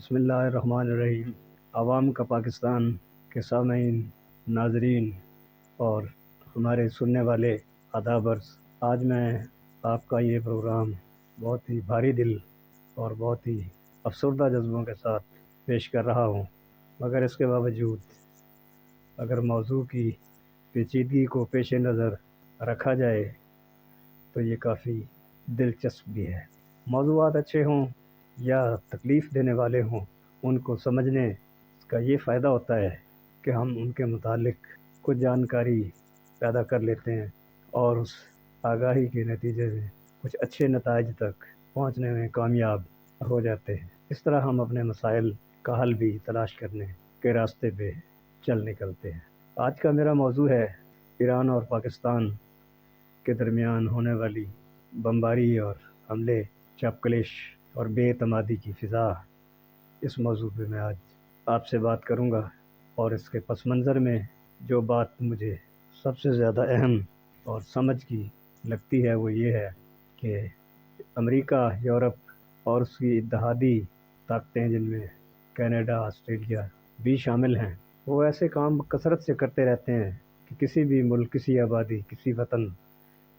بسم اللہ الرحمن الرحیم۔ عوام کا پاکستان کے سامعین، ناظرین اور ہمارے سننے والے آداب عرض، آج میں آپ کا یہ پروگرام بہت ہی بھاری دل اور بہت ہی افسردہ جذبوں کے ساتھ پیش کر رہا ہوں، مگر اس کے باوجود اگر موضوع کی پیچیدگی کو پیش نظر رکھا جائے تو یہ کافی دلچسپ بھی ہے۔ موضوعات اچھے ہوں یا تکلیف دینے والے ہوں، ان کو سمجھنے کا یہ فائدہ ہوتا ہے کہ ہم ان کے متعلق کچھ جانکاری پیدا کر لیتے ہیں اور اس آگاہی کے نتیجے میں کچھ اچھے نتائج تک پہنچنے میں کامیاب ہو جاتے ہیں۔ اس طرح ہم اپنے مسائل کا حل بھی تلاش کرنے کے راستے پہ چل نکلتے ہیں۔ آج کا میرا موضوع ہے ایران اور پاکستان کے درمیان ہونے والی بمباری اور حملے، چاپ کلش اور بے اعتمادی کی فضا۔ اس موضوع پہ میں آج آپ سے بات کروں گا، اور اس کے پس منظر میں جو بات مجھے سب سے زیادہ اہم اور سمجھ کی لگتی ہے وہ یہ ہے کہ امریکہ، یورپ اور اس کی اتحادی طاقتیں، جن میں کینیڈا، آسٹریلیا بھی شامل ہیں، وہ ایسے کام کثرت سے کرتے رہتے ہیں کہ کسی بھی ملک، کسی آبادی، کسی وطن،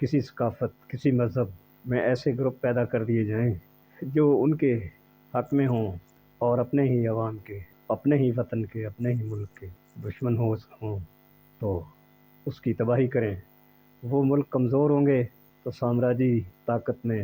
کسی ثقافت، کسی مذہب میں ایسے گروپ پیدا کر دیے جائیں جو ان کے حق میں ہوں اور اپنے ہی عوام کے، اپنے ہی وطن کے، اپنے ہی ملک کے دشمن ہوں تو اس کی تباہی کریں۔ وہ ملک کمزور ہوں گے تو سامراجی طاقت میں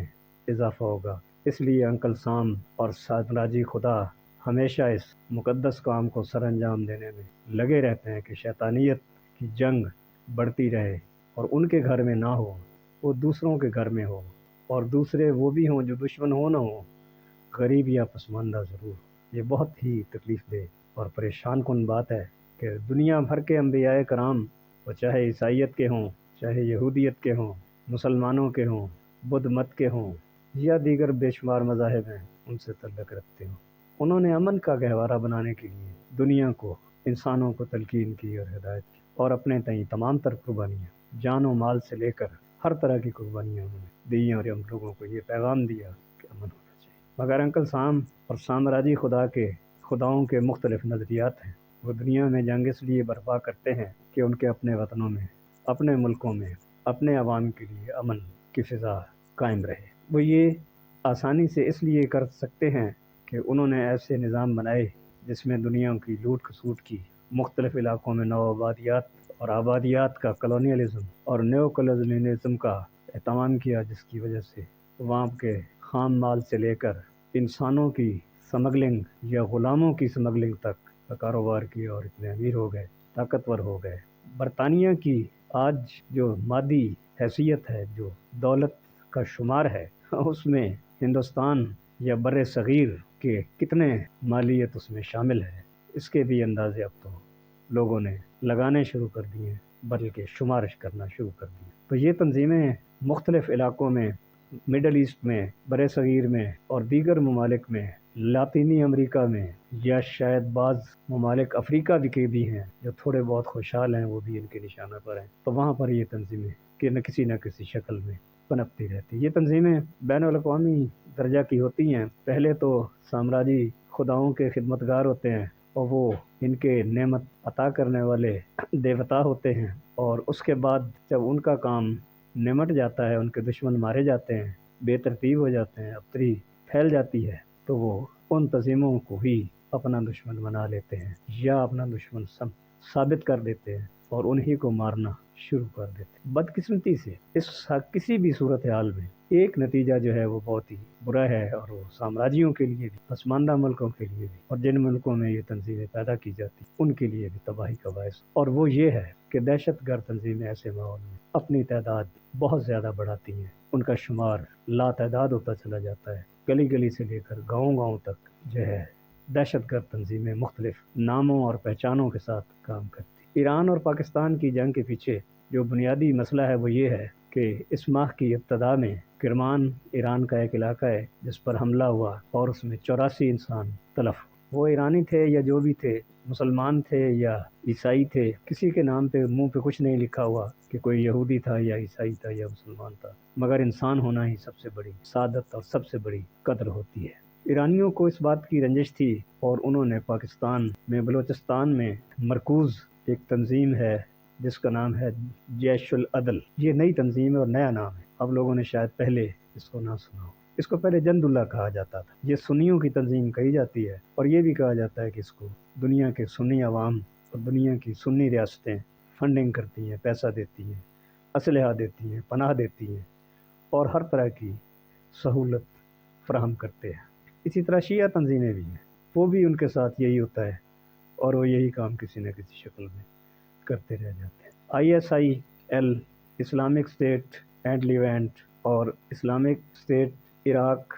اضافہ ہوگا۔ اس لیے انکل سام اور سامراجی خدا ہمیشہ اس مقدس کام کو سر انجام دینے میں لگے رہتے ہیں کہ شیطانیت کی جنگ بڑھتی رہے اور ان کے گھر میں نہ ہو، وہ دوسروں کے گھر میں ہو، اور دوسرے وہ بھی ہوں جو دشمن ہو نہ ہو، غریب یا پسماندہ ضرور۔ یہ بہت ہی تکلیف دہ اور پریشان کن بات ہے کہ دنیا بھر کے انبیاء کرام، وہ چاہے عیسائیت کے ہوں، چاہے یہودیت کے ہوں، مسلمانوں کے ہوں، بدھ مت کے ہوں یا دیگر بے شمار مذاہب ہیں ان سے تعلق رکھتے ہوں، انہوں نے امن کا گہوارہ بنانے کے لیے دنیا کو، انسانوں کو تلقین کی اور ہدایت کی، اور اپنے تئیں تمام تر قربانیاں، جان و مال سے لے کر ہر طرح کی قربانیاں انہوں نے دی، اور ہم لوگوں کو یہ پیغام دیا کہ امن ہونا چاہیے۔ مگر انکل سام اور سامراجی خداؤں کے مختلف نظریات ہیں۔ وہ دنیا میں جنگ اس لیے برپا کرتے ہیں کہ ان کے اپنے وطنوں میں، اپنے ملکوں میں، اپنے عوام کے لیے امن کی فضا قائم رہے۔ وہ یہ آسانی سے اس لیے کر سکتے ہیں کہ انہوں نے ایسے نظام بنائے جس میں دنیا کی لوٹ کھسوٹ کی، مختلف علاقوں میں نو آبادیات اور آبادیات کا کلونیلزم اور نیو کلونیلزم کا اہتمام کیا، جس کی وجہ سے وہاں کے خام مال سے لے کر انسانوں کی سمگلنگ یا غلاموں کی سمگلنگ تک کا کاروبار کیا، اور اتنے امیر ہو گئے، طاقتور ہو گئے۔ برطانیہ کی آج جو مادی حیثیت ہے، جو دولت کا شمار ہے، اس میں ہندوستان یا بر صغیر کے کتنے مالیت اس میں شامل ہے، اس کے بھی اندازے اب تو لوگوں نے لگانے شروع کر دیے ہیں، بلکہ شمارش کرنا شروع کر دیے۔ تو یہ تنظیمیں مختلف علاقوں میں، مڈل ایسٹ میں، بر صغیر میں اور دیگر ممالک میں، لاطینی امریکہ میں، یا شاید بعض ممالک افریقہ کے بھی ہیں جو تھوڑے بہت خوشحال ہیں، وہ بھی ان کے نشانہ پر ہیں، تو وہاں پر یہ تنظیمیں کہ نہ کسی شکل میں پنپتی رہتی۔ یہ تنظیمیں بین الاقوامی درجہ کی ہوتی ہیں۔ پہلے تو سامراجی خداؤں کے خدمتگار ہوتے ہیں، اور وہ ان کے نعمت عطا کرنے والے دیوتا ہوتے ہیں، اور اس کے بعد جب ان کا کام نمٹ جاتا ہے، ان کے دشمن مارے جاتے ہیں، بے ترتیب ہو جاتے ہیں، ابتری پھیل جاتی ہے، تو وہ ان تنظیموں کو ہی اپنا دشمن بنا لیتے ہیں یا اپنا دشمن ثابت کر دیتے ہیں اور انہی کو مارنا شروع کر دیتے ہیں۔ بدقسمتی سے اس کسی بھی صورتحال میں ایک نتیجہ جو ہے وہ بہت ہی برا ہے، اور وہ سامراجیوں کے لیے بھی، پسماندہ ملکوں کے لیے بھی، اور جن ملکوں میں یہ تنظیمیں پیدا کی جاتی ان کے لیے بھی تباہی کا باعث، اور وہ یہ ہے کہ دہشت گرد تنظیمیں ایسے ماحول میں اپنی تعداد بہت زیادہ بڑھاتی ہیں، ان کا شمار لا تعداد ہوتا چلا جاتا ہے، گلی گلی سے لے کر گاؤں گاؤں تک جو ہے دہشت گرد تنظیمیں مختلف ناموں اور پہچانوں کے ساتھ کام کرتی۔ ایران اور پاکستان کی جنگ کے پیچھے جو بنیادی مسئلہ ہے وہ یہ ہے کہ اس ماہ کی ابتدا میں کرمان، ایران کا ایک علاقہ ہے جس پر حملہ ہوا، اور اس میں 84 انسان تلف ہوئے۔ وہ ایرانی تھے یا جو بھی تھے، مسلمان تھے یا عیسائی تھے، کسی کے نام پہ، منہ پہ کچھ نہیں لکھا ہوا کہ کوئی یہودی تھا یا عیسائی تھا یا مسلمان تھا، مگر انسان ہونا ہی سب سے بڑی سعادت اور سب سے بڑی قدر ہوتی ہے۔ ایرانیوں کو اس بات کی رنجش تھی اور انہوں نے پاکستان میں بلوچستان میں مرکوز ایک تنظیم ہے جس کا نام ہے جیش العدل. یہ نئی تنظیم ہے اور نیا نام ہے، اب لوگوں نے شاید پہلے اس کو نہ سنا ہو. اس کو پہلے جند اللہ کہا جاتا تھا. یہ سنیوں کی تنظیم کہی جاتی ہے اور یہ بھی کہا جاتا ہے کہ اس کو دنیا کے سنی عوام اور دنیا کی سنی ریاستیں فنڈنگ کرتی ہیں، پیسہ دیتی ہیں، اسلحہ دیتی ہیں، پناہ دیتی ہیں اور ہر طرح کی سہولت فراہم کرتے ہیں. اسی طرح شیعہ تنظیمیں بھی ہیں، وہ بھی ان کے ساتھ یہی ہوتا ہے اور وہ یہی کام کسی نہ کسی شکل میں کرتے رہ جاتے ہیں. ISIL Islamic State and Levant اور Islamic State Iraq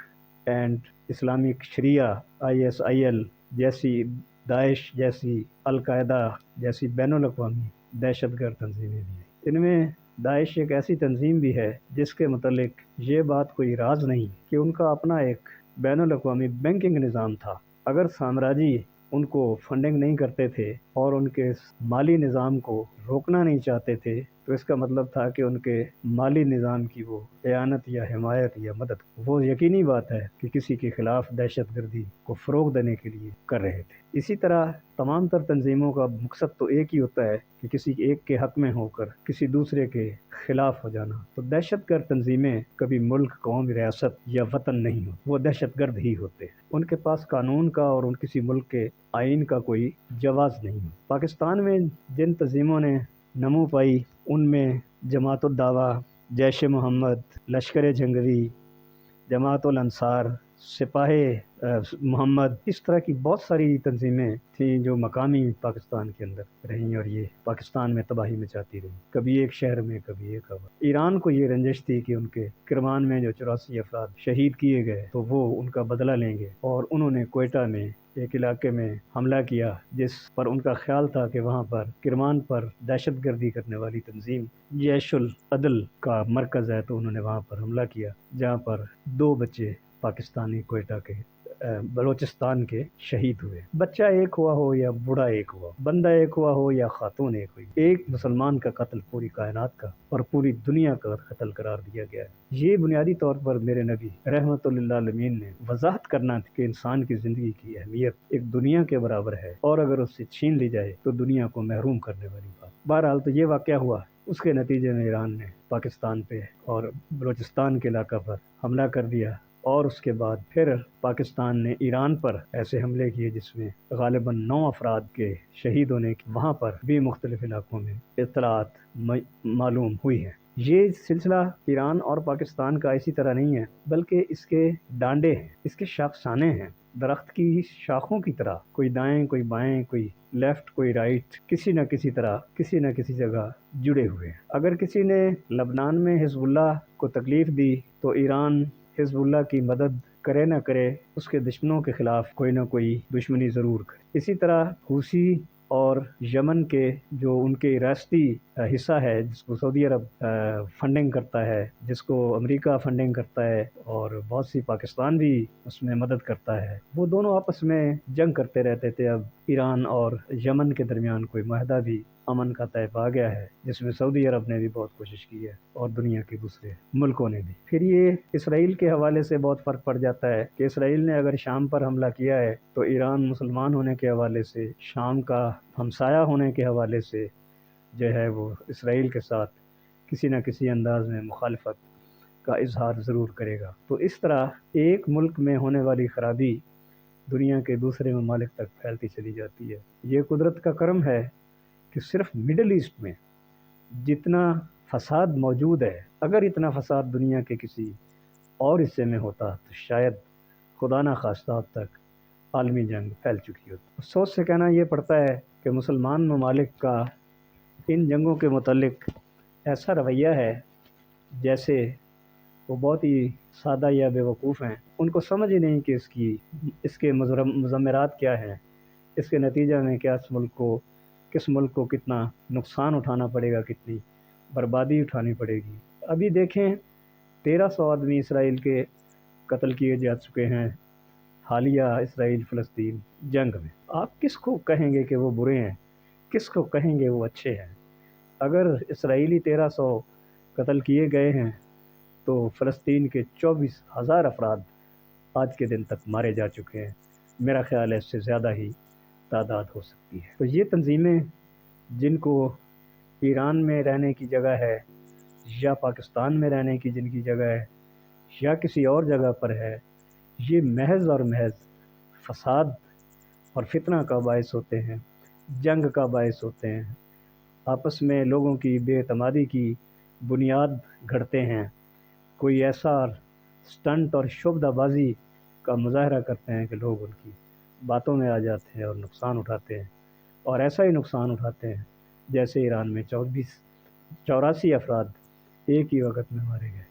and Islamic شریعہ ISIL جیسی، داعش جیسی، القاعدہ جیسی بین الاقوامی دہشت گرد تنظیمیں بھی ہیں. ان میں داعش ایک ایسی تنظیم بھی ہے جس کے متعلق یہ بات کوئی راز نہیں کہ ان کا اپنا ایک بین الاقوامی بینکنگ نظام تھا. اگر سامراجی ان کو فنڈنگ نہیں کرتے تھے اور ان کے مالی نظام کو روکنا نہیں چاہتے تھے تو اس کا مطلب تھا کہ ان کے مالی نظام کی وہ اعانت یا حمایت یا مدد، وہ یقینی بات ہے کہ کسی کے خلاف دہشت گردی کو فروغ دینے کے لیے کر رہے تھے. اسی طرح تمام تر تنظیموں کا مقصد تو ایک ہی ہوتا ہے کہ کسی ایک کے حق میں ہو کر کسی دوسرے کے خلاف ہو جانا. تو دہشت گرد تنظیمیں کبھی ملک، قوم، ریاست یا وطن نہیں ہوتے، وہ دہشت گرد ہی ہوتے ہیں. ان کے پاس قانون کا اور ان کسی ملک کے آئین کا کوئی جواز نہیں. پاکستان میں جن تنظیموں نے نمو پائی ان میں جماعت الدعوہ، جیش محمد، لشکر جنگوی، جماعت الانصار، سپاہ محمد، اس طرح کی بہت ساری تنظیمیں تھیں جو مقامی پاکستان کے اندر رہیں اور یہ پاکستان میں تباہی مچاتی رہیں، کبھی ایک شہر میں کبھی ایک عوام. ایران کو یہ رنجش تھی کہ ان کے کرمان میں جو 84 افراد شہید کیے گئے تو وہ ان کا بدلہ لیں گے، اور انہوں نے کوئٹہ میں ایک علاقے میں حملہ کیا جس پر ان کا خیال تھا کہ وہاں پر کرمان پر دہشت گردی کرنے والی تنظیم جیش العدل کا مرکز ہے، تو انہوں نے وہاں پر حملہ کیا جہاں پر 2 بچے پاکستانی کوئٹہ کے بلوچستان کے شہید ہوئے. بچہ ایک ہوا ہو یا بوڑھا ایک ہوا، بندہ ایک ہوا ہو یا خاتون ایک ہوئی، ایک مسلمان کا قتل پوری کائنات کا اور پوری دنیا کا قتل قرار دیا گیا ہے. یہ بنیادی طور پر میرے نبی رحمت اللہ عالمین نے وضاحت کرنا تھی کہ انسان کی زندگی کی اہمیت ایک دنیا کے برابر ہے اور اگر اس سے چھین لی جائے تو دنیا کو محروم کرنے والی بات. بہرحال تو یہ واقعہ ہوا، اس کے نتیجے میں ایران نے پاکستان پہ اور بلوچستان کے علاقہ پر حملہ کر دیا، اور اس کے بعد پھر پاکستان نے ایران پر ایسے حملے کیے جس میں غالباً 9 افراد کے شہید ہونے کی وہاں پر بھی مختلف علاقوں میں اطلاعات معلوم ہوئی ہیں. یہ سلسلہ ایران اور پاکستان کا اسی طرح نہیں ہے بلکہ اس کے ڈانڈے ہیں، اس کے شاخسانے ہیں، درخت کی شاخوں کی طرح، کوئی دائیں کوئی بائیں، کوئی لیفٹ کوئی رائٹ، کسی نہ کسی طرح کسی نہ کسی جگہ جڑے ہوئے ہیں. اگر کسی نے لبنان میں حزب اللہ کو تکلیف دی تو ایران حزب اللہ کی مدد کرے نہ کرے، اس کے دشمنوں کے خلاف کوئی نہ کوئی دشمنی ضرور کرے. اسی طرح حوثی اور یمن کے جو ان کے ریاستی حصہ ہے جس کو سعودی عرب فنڈنگ کرتا ہے، جس کو امریکہ فنڈنگ کرتا ہے اور بہت سی پاکستان بھی اس میں مدد کرتا ہے، وہ دونوں آپس میں جنگ کرتے رہتے تھے. اب ایران اور یمن کے درمیان کوئی معاہدہ بھی امن کا طے پا گیا ہے جس میں سعودی عرب نے بھی بہت کوشش کی ہے اور دنیا کے دوسرے ملکوں نے بھی. پھر یہ اسرائیل کے حوالے سے بہت فرق پڑ جاتا ہے کہ اسرائیل نے اگر شام پر حملہ کیا ہے تو ایران مسلمان ہونے کے حوالے سے، شام کا ہمسایہ ہونے کے حوالے سے جو ہے وہ اسرائیل کے ساتھ کسی نہ کسی انداز میں مخالفت کا اظہار ضرور کرے گا. تو اس طرح ایک ملک میں ہونے والی خرابی دنیا کے دوسرے ممالک تک پھیلتی چلی جاتی ہے. یہ قدرت کا کرم ہے کہ صرف مڈل ایسٹ میں جتنا فساد موجود ہے، اگر اتنا فساد دنیا کے کسی اور حصے میں ہوتا تو شاید خدا نہ خواستہ اب تک عالمی جنگ پھیل چکی ہوتی. افسوس سے کہنا یہ پڑتا ہے کہ مسلمان ممالک کا ان جنگوں کے متعلق ایسا رویہ ہے جیسے وہ بہت ہی سادہ یا بیوقوف ہیں. ان کو سمجھ ہی نہیں کہ اس کے مضمرات کیا ہیں، اس کے نتیجہ میں کیا کس ملک کو کتنا نقصان اٹھانا پڑے گا، کتنی بربادی اٹھانی پڑے گی. ابھی دیکھیں 1300 آدمی اسرائیل کے قتل کیے جا چکے ہیں حالیہ اسرائیل فلسطین جنگ میں. آپ کس کو کہیں گے کہ وہ برے ہیں، کس کو کہیں گے وہ اچھے ہیں؟ اگر اسرائیلی 1300 قتل کیے گئے ہیں تو فلسطین کے 24,000 افراد آج کے دن تک مارے جا چکے ہیں۔ میرا خیال ہے اس سے زیادہ ہی تعداد ہو سکتی ہے۔ تو یہ تنظیمیں جن کو ایران میں رہنے کی جگہ ہے یا پاکستان میں رہنے کی جن کی جگہ ہے یا کسی اور جگہ پر ہے، یہ محض اور محض فساد اور فتنہ کا باعث ہوتے ہیں، جنگ کا باعث ہوتے ہیں، آپس میں لوگوں کی بے اعتمادی کی بنیاد گھڑتے ہیں، کوئی ایسا سٹنٹ اور شعبدہ بازی کا مظاہرہ کرتے ہیں کہ لوگ ان کی باتوں میں آ جاتے ہیں اور نقصان اٹھاتے ہیں، اور ایسا ہی نقصان اٹھاتے ہیں جیسے ایران میں 84 افراد ایک ہی وقت میں مارے گئے۔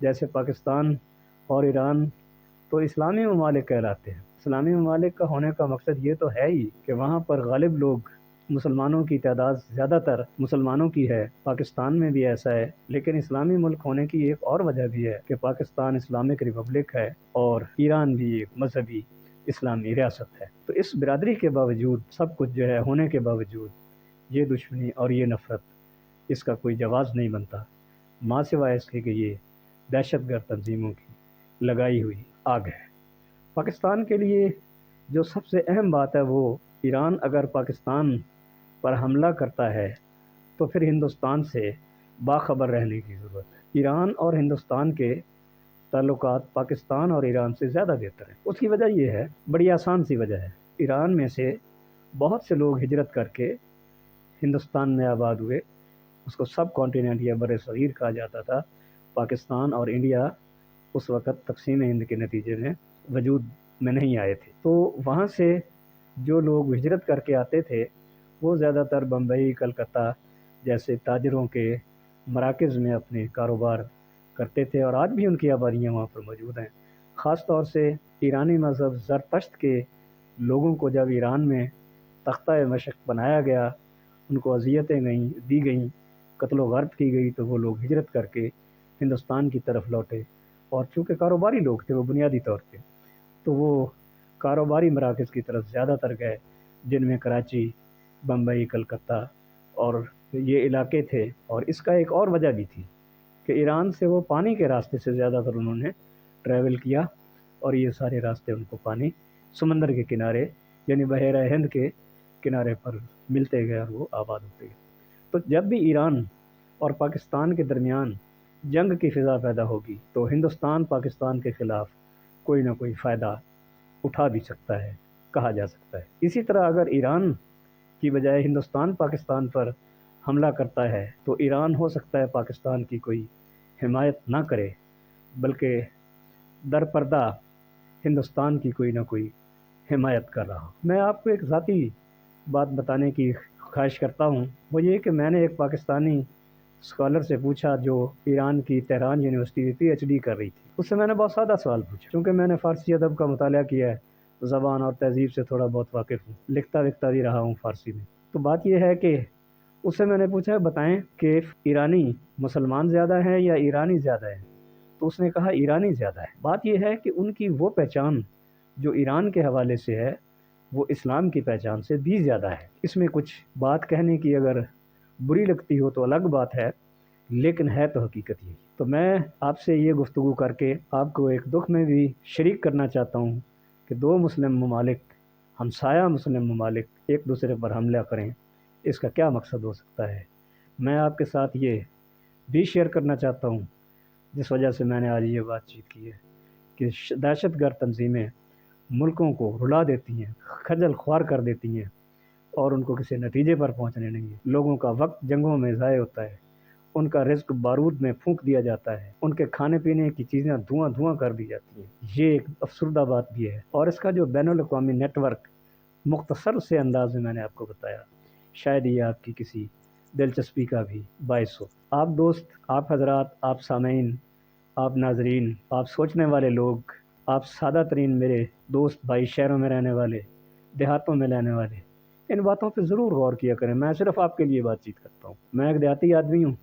جیسے پاکستان اور ایران تو اسلامی ممالک کہلاتے ہیں۔ اسلامی ممالک کا ہونے کا مقصد یہ تو ہے ہی کہ وہاں پر غالب لوگ، مسلمانوں کی تعداد زیادہ تر مسلمانوں کی ہے، پاکستان میں بھی ایسا ہے، لیکن اسلامی ملک ہونے کی ایک اور وجہ بھی ہے کہ پاکستان اسلامک ریپبلک ہے اور ایران بھی ایک مذہبی اسلامی ریاست ہے۔ تو اس برادری کے باوجود، سب کچھ جو ہے ہونے کے باوجود، یہ دشمنی اور یہ نفرت، اس کا کوئی جواز نہیں بنتا ماں سوائے اس کے کہ یہ دہشت گرد تنظیموں کی لگائی ہوئی آگ ہے۔ پاکستان کے لیے جو سب سے اہم بات ہے وہ ایران اگر پاکستان پر حملہ کرتا ہے تو پھر ہندوستان سے باخبر رہنے کی ضرورت ہے۔ ایران اور ہندوستان کے تعلقات پاکستان اور ایران سے زیادہ بہتر ہیں۔ اس کی وجہ یہ ہے، بڑی آسان سی وجہ ہے، ایران میں سے بہت سے لوگ ہجرت کر کے ہندوستان میں آباد ہوئے۔ اس کو سب کانٹیننٹ یا بر صغیر کہا جاتا تھا۔ پاکستان اور انڈیا اس وقت تقسیم ہند کے نتیجے میں وجود میں نہیں آئے تھے، تو وہاں سے جو لوگ ہجرت کر کے آتے تھے وہ زیادہ تر بمبئی، کلکتہ جیسے تاجروں کے مراکز میں اپنے کاروبار کرتے تھے، اور آج بھی ان کی آبادیاں وہاں پر موجود ہیں۔ خاص طور سے ایرانی مذہب زرتشت کے لوگوں کو جب ایران میں تختہ مشق بنایا گیا، ان کو اذیتیں دی گئیں، قتل و غارت کی گئی، تو وہ لوگ ہجرت کر کے ہندوستان کی طرف لوٹے، اور چونکہ کاروباری لوگ تھے وہ بنیادی طور پہ، تو وہ کاروباری مراکز کی طرف زیادہ تر گئے، جن میں کراچی، بمبئی، کلکتہ اور یہ علاقے تھے۔ اور اس کا ایک اور وجہ بھی تھی کہ ایران سے وہ پانی کے راستے سے زیادہ تر انہوں نے ٹریول کیا، اور یہ سارے راستے ان کو پانی سمندر کے کنارے یعنی بحیرہ ہند کے کنارے پر ملتے گئے اور وہ آباد ہوتے گئے۔ تو جب بھی ایران اور پاکستان کے درمیان جنگ کی فضا پیدا ہوگی تو ہندوستان پاکستان کے خلاف کوئی نہ کوئی فائدہ اٹھا بھی سکتا ہے، کہا جا سکتا ہے۔ اسی طرح اگر ایران کی بجائے ہندوستان پاکستان پر حملہ کرتا ہے تو ایران ہو سکتا ہے پاکستان کی کوئی حمایت نہ کرے، بلکہ در پردہ ہندوستان کی کوئی نہ کوئی حمایت کر رہا ہو۔ میں آپ کو ایک ذاتی بات بتانے کی خواہش کرتا ہوں، وہ یہ کہ میں نے ایک پاکستانی اسکالر سے پوچھا جو ایران کی تہران یونیورسٹی میں پی ایچ ڈی کر رہی تھی۔ اس سے میں نے بہت سادہ سوال پوچھا، چونکہ میں نے فارسی ادب کا مطالعہ کیا ہے، زبان اور تہذیب سے تھوڑا بہت واقف ہوں، لکھتا وکھتا بھی رہا ہوں فارسی میں۔ تو بات یہ ہے کہ اس سے میں نے پوچھا بتائیں کہ ایرانی مسلمان زیادہ ہیں یا ایرانی زیادہ ہیں؟ تو اس نے کہا ایرانی زیادہ ہے۔ بات یہ ہے کہ ان کی وہ پہچان جو ایران کے حوالے سے ہے وہ اسلام کی پہچان سے بھی زیادہ ہے۔ اس میں کچھ بات کہنے کی اگر بری لگتی ہو تو الگ بات ہے، لیکن ہے تو حقیقت یہی۔ تو میں آپ سے یہ گفتگو کر کے آپ کو ایک دکھ میں بھی شریک کرنا چاہتا ہوں کہ دو مسلم ممالک، ہمسایہ مسلم ممالک ایک دوسرے پر حملہ کریں، اس کا کیا مقصد ہو سکتا ہے۔ میں آپ کے ساتھ یہ بھی شیئر کرنا چاہتا ہوں، جس وجہ سے میں نے آج یہ بات چیت کی ہے، کہ دہشت گرد تنظیمیں ملکوں کو رلا دیتی ہیں، خجل خوار کر دیتی ہیں، اور ان کو کسی نتیجے پر پہنچنے نہیں ہے۔ لوگوں کا وقت جنگوں میں ضائع ہوتا ہے، ان کا رزق بارود میں پھونک دیا جاتا ہے، ان کے کھانے پینے کی چیزیں دھواں دھواں کر دی جاتی ہیں۔ یہ ایک افسردہ بات بھی ہے، اور اس کا جو بین الاقوامی نیٹ ورک مختصر سے انداز میں نے آپ کو بتایا، شاید یہ آپ کی کسی دلچسپی کا بھی باعث ہو۔ آپ دوست، آپ حضرات، آپ سامعین، آپ ناظرین، آپ سوچنے والے لوگ، آپ سادہ ترین میرے دوست بھائی، شہروں میں رہنے والے، دیہاتوں میں رہنے والے، ان باتوں پہ ضرور غور کیا کریں۔ میں صرف آپ کے لیے بات چیت کرتا ہوں۔ میں ایک دیہاتی آدمی ہوں،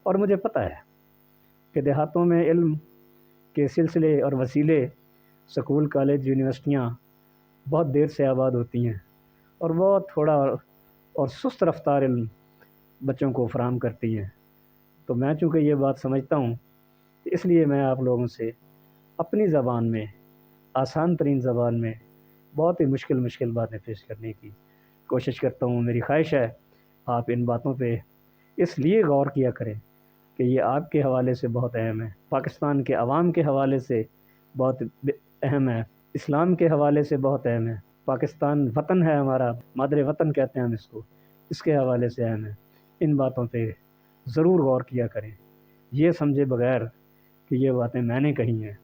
اور مجھے پتہ ہے کہ دیہاتوں میں علم کے سلسلے اور وسیلے، سکول، کالج، یونیورسٹیاں بہت دیر سے آباد ہوتی ہیں، اور بہت تھوڑا اور سست رفتار علم بچوں کو فراہم کرتی ہیں۔ تو میں چونکہ یہ بات سمجھتا ہوں، اس لیے میں آپ لوگوں سے اپنی زبان میں آسان ترین زبان میں بہت ہی مشکل باتیں پیش کرنے کی کوشش کرتا ہوں۔ میری خواہش ہے آپ ان باتوں پہ اس لیے غور کیا کریں کہ یہ آپ کے حوالے سے بہت اہم ہے، پاکستان کے عوام کے حوالے سے بہت اہم ہے، اسلام کے حوالے سے بہت اہم ہے، پاکستان وطن ہے ہمارا، مادر وطن کہتے ہیں ہم اس کے حوالے سے اہم ہے۔ ان باتوں پہ ضرور غور کیا کریں، یہ سمجھے بغیر کہ یہ باتیں میں نے کہی ہیں،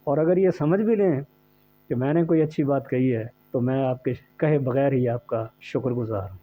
اور اگر یہ سمجھ بھی لیں کہ میں نے کوئی اچھی بات کہی ہے تو میں آپ کے کہے بغیر ہی آپ کا شکر گزار ہوں۔